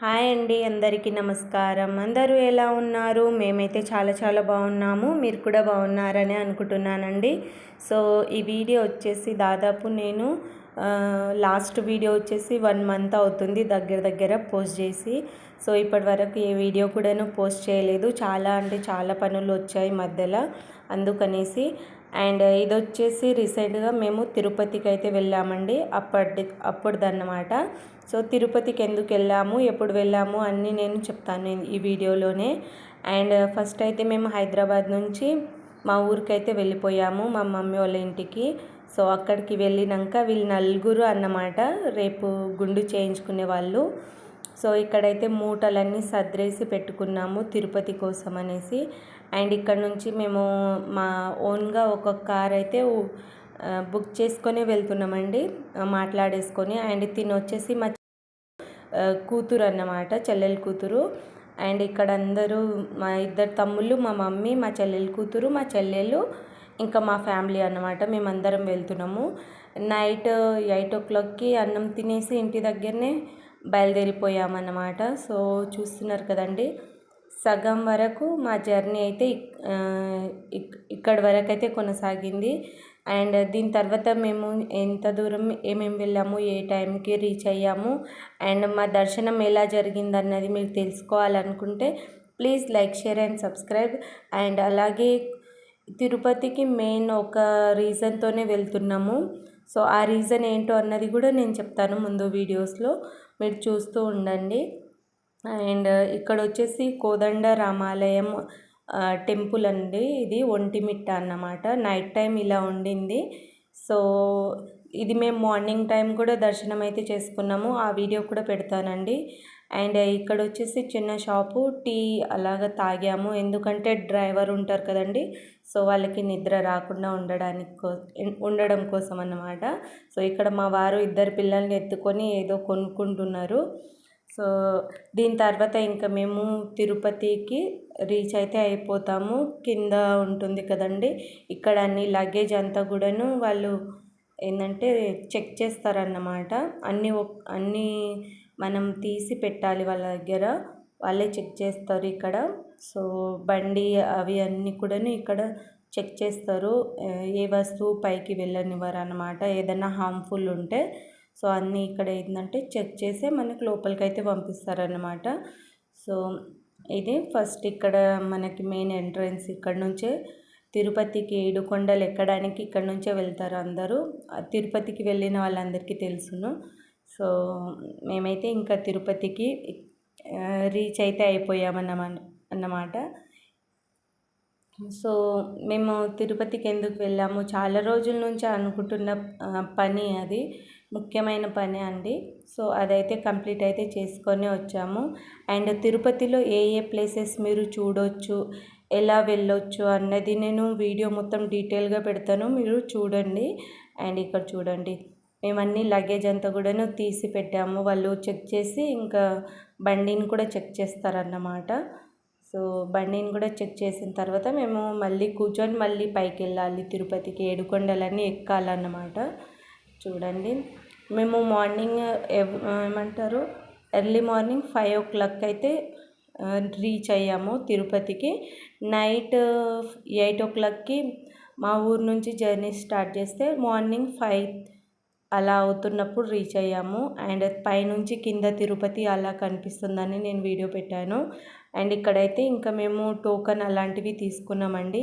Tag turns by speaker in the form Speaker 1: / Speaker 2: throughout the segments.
Speaker 1: Hi అండి, అందరికీ నమస్కారం. అందరూ ఎలా ఉన్నారు? మేమైతే చాలా చాలా బాగున్నాము. మీరు కూడా బాగున్నారని అనుకుంటున్నానండి. సో ఈ వీడియో వచ్చేసి దాదాపు నేను లాస్ట్ వీడియో వచ్చేసి 1 మంత్ అవుతుంది దగ్గర దగ్గర పోస్ట్ చేసి. సో ఇప్పటి వరకు ఏ వీడియో కూడాను పోస్ట్ చేయలేదు. చాలా అంటే చాలా పనులు వచ్చాయి మధ్యలో, అందుకనేసి. అండ్ ఇది వచ్చేసి రీసెంట్గా మేము తిరుపతికి అయితే వెళ్ళామండి. అప్పుడుదన్నమాట. సో తిరుపతికి ఎందుకు వెళ్ళాము, ఎప్పుడు వెళ్ళాము అన్నీ నేను చెప్తాను ఈ వీడియోలోనే. అండ్ ఫస్ట్ అయితే మేము హైదరాబాద్ నుంచి మా ఊరికైతే వెళ్ళిపోయాము, మా మమ్మీ వాళ్ళ ఇంటికి. సో అక్కడికి వెళ్ళినాక వీళ్ళు నలుగురు అన్నమాట, రేపు గుండు చేయించుకునే వాళ్ళు. సో ఇక్కడైతే మూటలన్నీ సర్దేసి పెట్టుకున్నాము తిరుపతి కోసం అనేసి. అండ్ ఇక్కడ నుంచి మేము మా ఓన్గా ఒక కార్ అయితే బుక్ చేసుకొని వెళ్తున్నామండి, మాట్లాడేసుకొని. అండ్ తిని వచ్చేసి మా కూతురు అన్నమాట, చెల్లెలు కూతురు. అండ్ ఇక్కడ అందరూ మా ఇద్దరు తమ్ముళ్ళు, మా మమ్మీ, మా చెల్లెలు కూతురు, మా చెల్లెలు, ఇంకా మా ఫ్యామిలీ అన్నమాట. మేమందరం వెళ్తున్నాము. నైట్ 8 o'clockకి అన్నం తినేసి ఇంటి దగ్గరనే బయలుదేరిపోయామన్నమాట. సో చూస్తున్నారు కదండి, సగం వరకు మా జర్నీ అయితే ఇక్కడి వరకు అయితే కొనసాగింది. అండ్ దీని తర్వాత మేము ఎంత దూరం ఏమేమి వెళ్ళాము, ఏ టైంకి రీచ్ అయ్యాము, అండ్ మా దర్శనం ఎలా జరిగిందన్నది మీరు తెలుసుకోవాలనుకుంటే please like, share and subscribe. And అలాగే తిరుపతికి మెయిన్ ఒక రీజన్తోనే వెళ్తున్నాము. సో ఆ రీజన్ ఏంటో అన్నది కూడా నేను చెప్తాను ముందు వీడియోస్లో, మీరు చూస్తూ ఉండండి. అండ్ ఇక్కడ వచ్చేసి కోదండ రామాలయం టెంపుల్ అండి. ఇది ఒంటిమిట్ట అన్నమాట. నైట్ టైం ఇలా ఉండింది. సో ఇది మేము మార్నింగ్ టైం కూడా దర్శనం అయితే చేసుకున్నాము, ఆ వీడియో కూడా పెడతానండి. అండ్ ఇక్కడ వచ్చేసి చిన్న షాపు, టీ అలాగ తాగాము, ఎందుకంటే డ్రైవర్ ఉంటారు కదండి, సో వాళ్ళకి నిద్ర రాకుండా ఉండడం కోసం అన్నమాట. సో ఇక్కడ మా వారు ఇద్దరు పిల్లల్ని ఎత్తుకొని ఏదో కొనుక్కుంటున్నారు. సో దీని తర్వాత ఇంకా మేము తిరుపతికి రీచ్ అయితే అయిపోతాము. కింద ఉంటుంది కదండి, ఇక్కడ అన్ని లగేజ్ అంతా కూడాను వాళ్ళు ఏంటంటే చెక్ చేస్తారన్నమాట. అన్నీ మనం తీసి పెట్టాలి వాళ్ళ దగ్గర, వాళ్ళే చెక్ చేస్తారు ఇక్కడ. సో బండి అవి అన్నీ కూడాను ఇక్కడ చెక్ చేస్తారు. ఏ వస్తువు పైకి వెళ్ళనివ్వరు అన్నమాట, ఏదైనా హార్మ్ఫుల్ ఉంటే. సో అన్నీ ఇక్కడ ఏంటంటే చెక్ చేసి మనకు లోపలికి అయితే పంపిస్తారన్నమాట. సో ఇది ఫస్ట్ ఇక్కడ మనకి మెయిన్ ఎంట్రన్స్. ఇక్కడ నుంచే తిరుపతికి 7 కొండలు ఎక్కడానికి ఇక్కడ నుంచే వెళ్తారు అందరూ. తిరుపతికి వెళ్ళిన వాళ్ళందరికీ తెలుసును. సో మేమైతే ఇంకా తిరుపతికి రీచ్ అయితే అయిపోయామన్నమాట. సో మేము తిరుపతికి ఎందుకు వెళ్ళాము, చాలా రోజుల నుంచి అనుకుంటున్న పని, అది ముఖ్యమైన పని అండి. సో అదైతే కంప్లీట్ అయితే చేసుకొని వచ్చాము. అండ్ తిరుపతిలో ఏ ఏ ప్లేసెస్ మీరు చూడొచ్చు, ఎలా వెళ్ళొచ్చు అన్నది నేను వీడియో మొత్తం డీటెయిల్గా పెడతాను, మీరు చూడండి. అండ్ ఇక్కడ చూడండి, మేమన్నీ లగేజ్ అంతా కూడాను తీసి పెట్టాము. వాళ్ళు చెక్ చేసి ఇంకా బండిని కూడా చెక్ చేస్తారన్నమాట. సో బండిని కూడా చెక్ చేసిన తర్వాత మేము మళ్ళీ కూర్చొని మళ్ళీ పైకి వెళ్ళాలి, తిరుపతికి 7 కొండలన్నీ ఎక్కాలన్నమాట. చూడండి, మేము మార్నింగ్ ఏమంటారు ఎర్లీ మార్నింగ్ 5 o'clock అయితే రీచ్ అయ్యాము తిరుపతికి. నైట్ 8 o'clockకి మా ఊరు నుంచి జర్నీ స్టార్ట్ చేస్తే మార్నింగ్ 5 అలా అవుతున్నప్పుడు రీచ్ అయ్యాము. అండ్ పైనుంచి కింద తిరుపతి అలా కనిపిస్తుందని నేను వీడియో పెట్టాను. అండ్ ఇక్కడైతే ఇంకా మేము టోకన్ అలాంటివి తీసుకున్నామండి.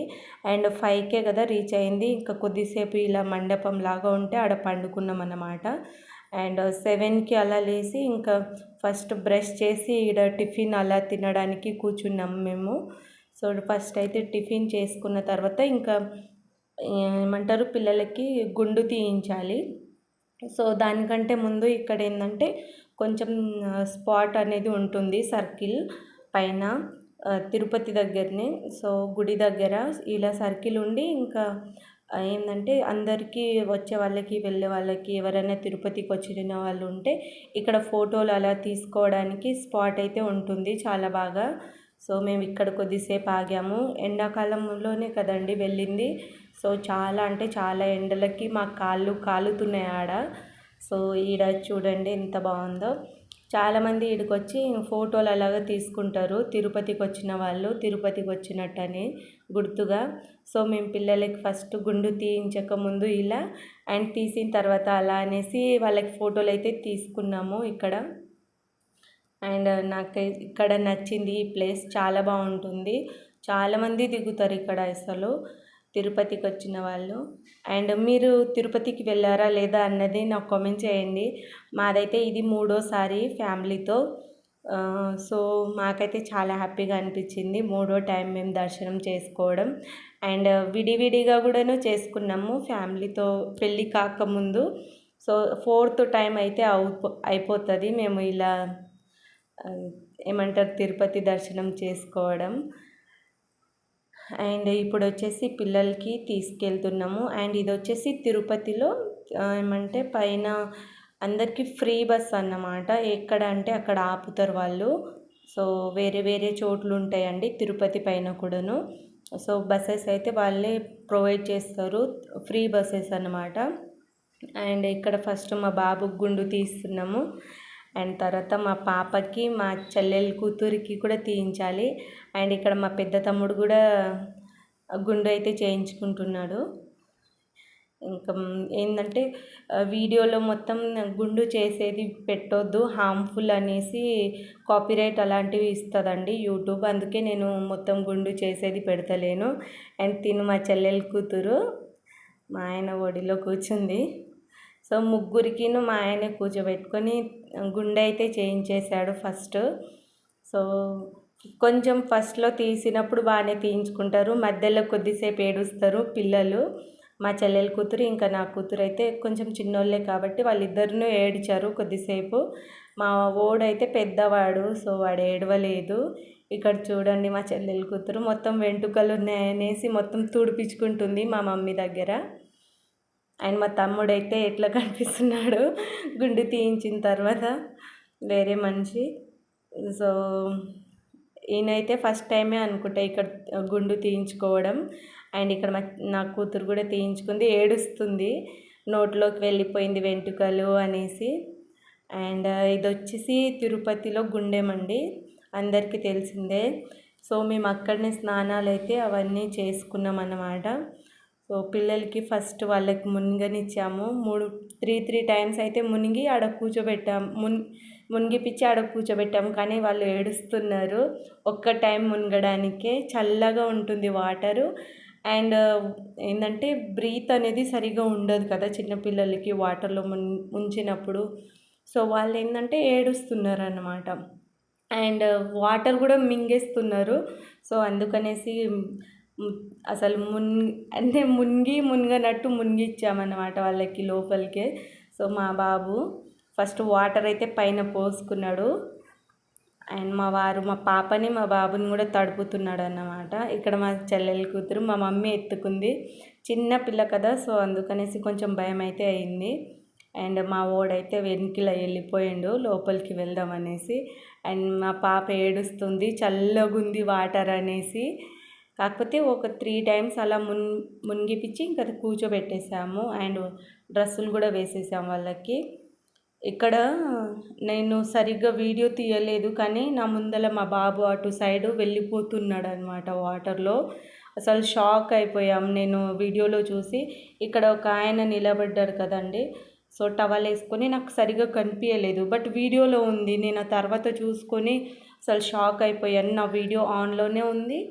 Speaker 1: అండ్ 5కే కదా రీచ్ అయింది, ఇంకా కొద్దిసేపు ఇలా మండపం లాగా ఉంటే ఆడ పండుకున్నాం అన్నమాట. అండ్ 7కి అలా లేచి ఇంకా ఫస్ట్ బ్రష్ చేసి ఈడ టిఫిన్ అలా తినడానికి కూర్చున్నాము మేము. సో ఫస్ట్ అయితే టిఫిన్ చేసుకున్న తర్వాత ఇంకా ఏమంటారు పిల్లలకి గుండు తీయించాలి. సో దానికంటే ముందు ఇక్కడ ఏంటంటే కొంచెం స్పాట్ అనేది ఉంటుంది సర్కిల్ పైన, తిరుపతి దగ్గరనే. సో గుడి దగ్గర ఇలా సర్కిల్ ఉండి ఇంకా ఏంటంటే అందరికీ వచ్చే వాళ్ళకి వెళ్ళే వాళ్ళకి ఎవరైనా తిరుపతికి వచ్చిన వాళ్ళు ఉంటే ఇక్కడ ఫోటోలు అలా తీసుకోవడానికి స్పాట్ అయితే ఉంటుంది చాలా బాగా. సో మేము ఇక్కడ కొద్దిసేపు ఆగాము. ఎండాకాలంలోనే కదండి వెళ్ళింది. సో చాలా అంటే చాలా ఎండలకి మా కాళ్ళు కాలుతున్నాయి ఆడ. సో ఈడ చూడండి ఎంత బాగుందో, చాలామంది ఇక్కడికొచ్చి ఫోటోలు అలాగా తీసుకుంటారు, తిరుపతికి వచ్చిన వాళ్ళు తిరుపతికి వచ్చినట్టని గుర్తుగా. సో మేము పిల్లలకి ఫస్ట్ గుండు తీయించక ముందు ఇలా అండ్ తీసిన తర్వాత అలా అనేసి వాళ్ళకి ఫోటోలు అయితే తీసుకున్నాము ఇక్కడ. అండ్ నాకు ఇక్కడ నచ్చింది ఈ ప్లేస్, చాలా బాగుంటుంది. చాలామంది దిగుతారు ఇక్కడ అసలు తిరుపతికి వచ్చిన వాళ్ళు. అండ్ మీరు తిరుపతికి వెళ్ళారా లేదా అన్నది నాకు కామెంట్ చేయండి. మాదైతే ఇది 3వ సారి ఫ్యామిలీతో. సో మాకైతే చాలా హ్యాపీగా అనిపించింది 3వ టైం మేము దర్శనం చేసుకోవడం. అండ్ విడివిడిగా కూడాను చేసుకున్నాము ఫ్యామిలీతో పెళ్ళి కాకముందు. సో 4th టైం అయితే అయిపోతుంది మేము ఇలా ఏమంటారు తిరుపతి దర్శనం చేసుకోవడం. అండ్ ఇప్పుడు వచ్చేసి పిల్లలకి తీసుకెళ్తున్నాము. అండ్ ఇది వచ్చేసి తిరుపతిలో ఏమంటే పైన అందరికీ ఫ్రీ బస్ అన్నమాట. ఎక్కడ అంటే అక్కడ ఆపుతారు వాళ్ళు. సో వేరే వేరే చోట్లు ఉంటాయండి తిరుపతి పైన కూడాను. సో బస్సెస్ అయితే వాళ్ళే ప్రొవైడ్ చేస్తారు, ఫ్రీ బస్సెస్ అన్నమాట. అండ్ ఇక్కడ ఫస్ట్ మా బాబుకి గుండు తీస్తున్నాము. అండ్ తర్వాత మా పాపకి మా చెల్లెలు కూతురికి కూడా తీయించాలి. అండ్ ఇక్కడ మా పెద్ద తమ్ముడు కూడా గుండు అయితే చేయించుకుంటున్నాడు. ఇంకా ఏంటంటే వీడియోలో మొత్తం గుండు చేసేది పెట్టొద్దు, హార్మ్ఫుల్ అనేసి కాపీరైట్ అలాంటివి ఇస్తుందండి యూట్యూబ్. అందుకే నేను మొత్తం గుండు చేసేది పెడతలేను. అండ్ తిను మా చెల్లెలు కూతురు మా ఆయన ఒడిలో కూర్చుంది. సో ముగ్గురికిను మా ఆయనే కూర్చోబెట్టుకొని గుండె అయితే చేయించేశాడు ఫస్ట్. సో కొంచెం ఫస్ట్లో తీసినప్పుడు బాగానే తీయించుకుంటారు, మధ్యలో కొద్దిసేపు ఏడుస్తారు పిల్లలు. మా చెల్లెల కూతురు ఇంకా నా కూతురు అయితే కొంచెం చిన్నోళ్ళే కాబట్టి వాళ్ళిద్దరినూ ఏడ్చారు కొద్దిసేపు. మా ఓడైతే పెద్దవాడు, సో వాడు ఏడవలేదు. ఇక్కడ చూడండి మా చెల్లెల కూతురు మొత్తం వెంట్రుకలు ఉన్నాయనేసి మొత్తం తుడిపించుకుంటుంది మా మమ్మీ దగ్గర. అండ్ మా తమ్ముడైతే ఎట్లా కనిపిస్తున్నాడు గుండు తీయించిన తర్వాత, వేరే మనిషి. సో ఈయనైతే ఫస్ట్ టైమే అనుకుంటా ఇక్కడ గుండు తీయించుకోవడం. అండ్ ఇక్కడ నా కూతురు కూడా తీయించుకుంది, ఏడుస్తుంది నోట్లోకి వెళ్ళిపోయింది వెంట్రుకలు అనేసి. అండ్ ఇది వచ్చేసి తిరుపతిలో గుండెమండి, అందరికీ తెలిసిందే. సో మేము అక్కడనే స్నానాలు అయితే అవన్నీ చేసుకున్నాం అన్నమాట. సో పిల్లలకి ఫస్ట్ వాళ్ళకి మునిగనిచ్చాము. 3 టైమ్స్ అయితే మునిగి ఆడ కూర్చోబెట్టాము, మునిగిపిచ్చి ఆడ కూర్చోబెట్టాము. కానీ వాళ్ళు ఏడుస్తున్నారు ఒక్క టైం మునగడానికే. చల్లగా ఉంటుంది వాటరు. అండ్ ఏంటంటే బ్రీత్ అనేది సరిగా ఉండదు కదా చిన్నపిల్లలకి వాటర్లో ముంచినప్పుడు. సో వాళ్ళు ఏంటంటే ఏడుస్తున్నారు అన్నమాట. అండ్ వాటర్ కూడా మింగేస్తున్నారు. సో అందుకనేసి అసలు అంటే మునిగనట్టు మునిగిచ్చామన్నమాట వాళ్ళకి లోపలికే. సో మా బాబు ఫస్ట్ వాటర్ అయితే పైన పోసుకున్నాడు. అండ్ మా వారు మా పాపని మా బాబుని కూడా తడుపుతున్నాడు అన్నమాట. ఇక్కడ మా చెల్లెల కూతురు మా మమ్మీ ఎత్తుకుంది, చిన్న పిల్ల కదా, సో అందుకనేసి కొంచెం భయం అయితే అయింది. అండ్ మా ఓడైతే వెనుకలా వెళ్ళిపోయిండు లోపలికి వెళ్దామనేసి. అండ్ మా పాప ఏడుస్తుంది చల్లగుంది వాటర్ అనేసి. కాకపోతే ఒక 3 టైమ్స్ అలా మునిగిపిచ్చి ఇంకా కూర్చోబెట్టేసాము. అండ్ డ్రెస్సులు కూడా వేసేసాము వాళ్ళకి. ఇక్కడ నేను సరిగ్గా వీడియో తీయలేదు, కానీ నా ముందర మా బాబు అటు సైడు వెళ్ళిపోతున్నాడు అనమాట వాటర్లో. అసలు షాక్ అయిపోయాం నేను వీడియోలో చూసి. ఇక్కడ ఒక ఆయన నిలబడ్డాడు కదండి, సో టవల్ వేసుకొని నాకు సరిగ్గా కనిపించలేదు, బట్ వీడియోలో ఉంది. నేను ఆ తర్వాత చూసుకొని అసలు షాక్ అయిపోయాను. నా వీడియో ఆన్లోనే ఉంది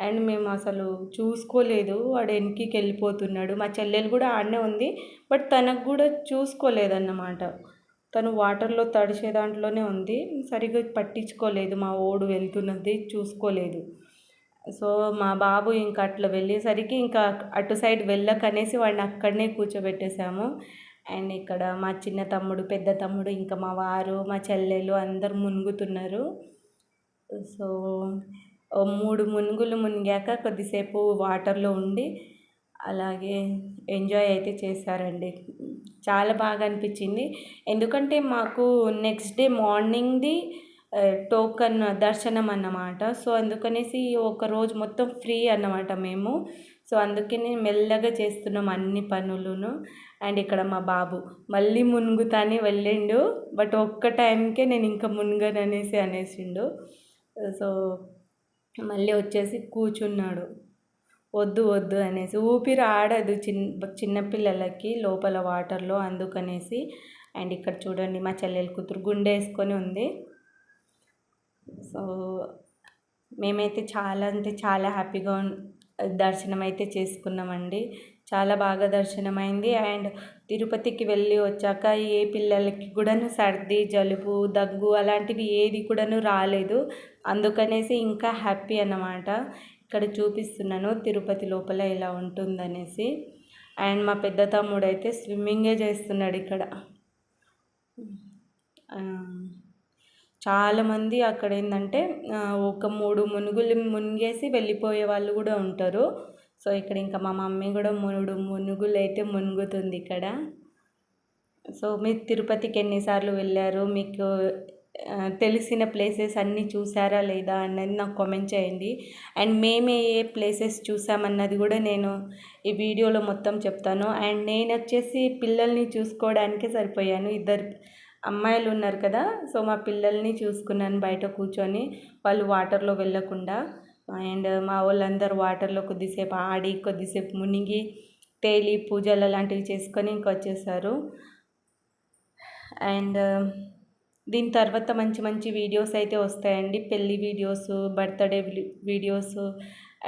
Speaker 1: అండ్ మేము అసలు చూసుకోలేదు, వాడు వెనక్కి వెళ్ళిపోతున్నాడు. మా చెల్లెలు కూడా ఆడనే ఉంది, బట్ తనకు కూడా చూసుకోలేదన్నమాట. తను వాటర్లో తడిసే దాంట్లోనే ఉంది, సరిగ్గా పట్టించుకోలేదు, మా ఓడు వెళ్తున్నది చూసుకోలేదు. సో మా బాబు ఇంకా అట్లా వెళ్ళేసరికి ఇంకా అటు సైడ్ వెళ్ళకనేసి వాడిని అక్కడనే కూర్చోబెట్టేసాము. అండ్ ఇక్కడ మా చిన్న తమ్ముడు, పెద్ద తమ్ముడు, ఇంకా మా వారు, మా చెల్లెలు అందరు మునుగుతున్నారు. సో 3 మునుగులు మునిగాక కొద్దిసేపు వాటర్లో ఉండి అలాగే ఎంజాయ్ అయితే చేశారండి. చాలా బాగా అనిపించింది. ఎందుకంటే మాకు నెక్స్ట్ డే మార్నింగ్ది టోకన్ దర్శనం అన్నమాట. సో అందుకనేసి ఒక రోజు మొత్తం ఫ్రీ అన్నమాట మేము. సో అందుకని మెల్లగా చేస్తున్నాం అన్ని పనులను. అండ్ ఇక్కడ మా బాబు మళ్ళీ మునుగుతానే వెళ్ళిండు, బట్ ఒక్క టైంకే నేను ఇంకా అనేసిండు. సో మళ్ళీ వచ్చేసి కూర్చున్నాడు, వద్దు వద్దు అనేసి. ఊపిరి ఆడదు చిన్నపిల్లలకి లోపల వాటర్లో, అందుకనేసి. అండ్ ఇక్కడ చూడండి మా చెల్లెలు కూతురు గుండె వేసుకొని ఉంది. సో మేమైతే చాలా అంటే చాలా హ్యాపీగా దర్శనం అయితే చేసుకున్నామండి. చాలా బాగా దర్శనమైంది. అండ్ తిరుపతికి వెళ్ళి వచ్చాక ఏ పిల్లలకి కూడాను సర్ది జలుబు దగ్గు అలాంటివి ఏది కూడాను రాలేదు. అందుకనేసి ఇంకా హ్యాపీ అన్నమాట. ఇక్కడ చూపిస్తున్నాను తిరుపతి లోపల ఇలా ఉంటుందనేసి. అండ్ మా పెద్ద తమ్ముడు అయితే స్విమ్మింగే చేస్తున్నాడు ఇక్కడ. చాలామంది అక్కడ ఏంటంటే ఒక 3 మునుగులు మునిగేసి వెళ్ళిపోయే వాళ్ళు కూడా ఉంటారు. సో ఇక్కడ ఇంకా మా మమ్మీ కూడా 3 మునుగులు అయితే మునుగుతుంది ఇక్కడ. సో మీరు తిరుపతికి ఎన్నిసార్లు వెళ్ళారు, మీకు తెలిసిన ప్లేసెస్ అన్నీ చూసారా లేదా అన్నది నాకు కామెంట్ చేయండి. అండ్ మేము ఏ ప్లేసెస్ చూసామన్నది కూడా నేను ఈ వీడియోలో మొత్తం చెప్తాను. అండ్ నేను వచ్చేసి పిల్లల్ని చూసుకోవడానికే సరిపోయాను. 2 అమ్మాయిలు ఉన్నారు కదా, సో మా పిల్లల్ని చూసుకున్నాను బయట కూర్చొని, వాళ్ళు వాటర్లో వెళ్ళకుండా. అండ్ మా వాళ్ళందరూ వాటర్లో కొద్దిసేపు ఆడి కొద్దిసేపు మునిగి తేలి పూజలు అలాంటివి చేసుకొని వచ్చేసారు. అండ్ దీని తర్వాత మంచి మంచి వీడియోస్ అయితే వస్తాయండి, పెళ్ళి వీడియోస్, బర్త్డే వీడియోస్,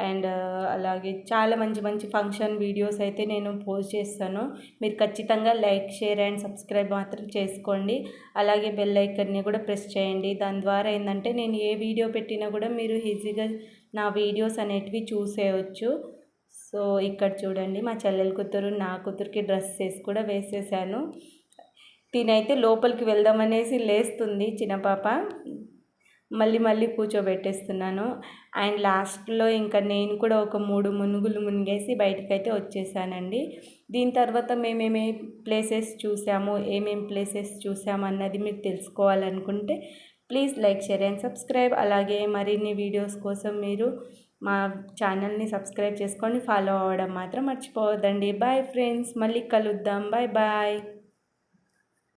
Speaker 1: అండ్ అలాగే చాలా మంచి మంచి ఫంక్షన్ వీడియోస్ అయితే నేను పోస్ట్ చేస్తాను. మీరు ఖచ్చితంగా లైక్, షేర్ అండ్ సబ్స్క్రైబ్ మాత్రం చేసుకోండి. అలాగే బెల్ ఐకాన్ని కూడా ప్రెస్ చేయండి. దాని ద్వారా ఏంటంటే నేను ఏ వీడియో పెట్టినా కూడా మీరు ఈజీగా నా వీడియోస్ అనేటివి చూసేయచ్చు. సో ఇక్కడ చూడండి మా చెల్లెల కూతురు నా కూతురికి డ్రెస్సెస్ కూడా వేసేసాను. తినైతే లోపలికి వెళ్దామనేసి లేస్తుంది చిన్న పాప, మళ్ళీ మళ్ళీ కూర్చోబెట్టేస్తున్నాను. అండ్ లాస్ట్లో ఇంకా నేను కూడా ఒక 3 మునుగులు మునిగేసి బయటకైతే వచ్చేసానండి. దీని తర్వాత మేమేమే ప్లేసెస్ చూసాము, ఏమేం ప్లేసెస్ చూసాము అన్నది మీరు తెలుసుకోవాలనుకుంటే please like, share and subscribe. అలాగే మరిన్ని వీడియోస్ కోసం మీరు మా ఛానల్ని సబ్స్క్రైబ్ చేసుకొని ఫాలో అవ్వడం మాత్రం మర్చిపోవద్దండి. బాయ్ ఫ్రెండ్స్, మళ్ళీ కలుద్దాం. Bye bye.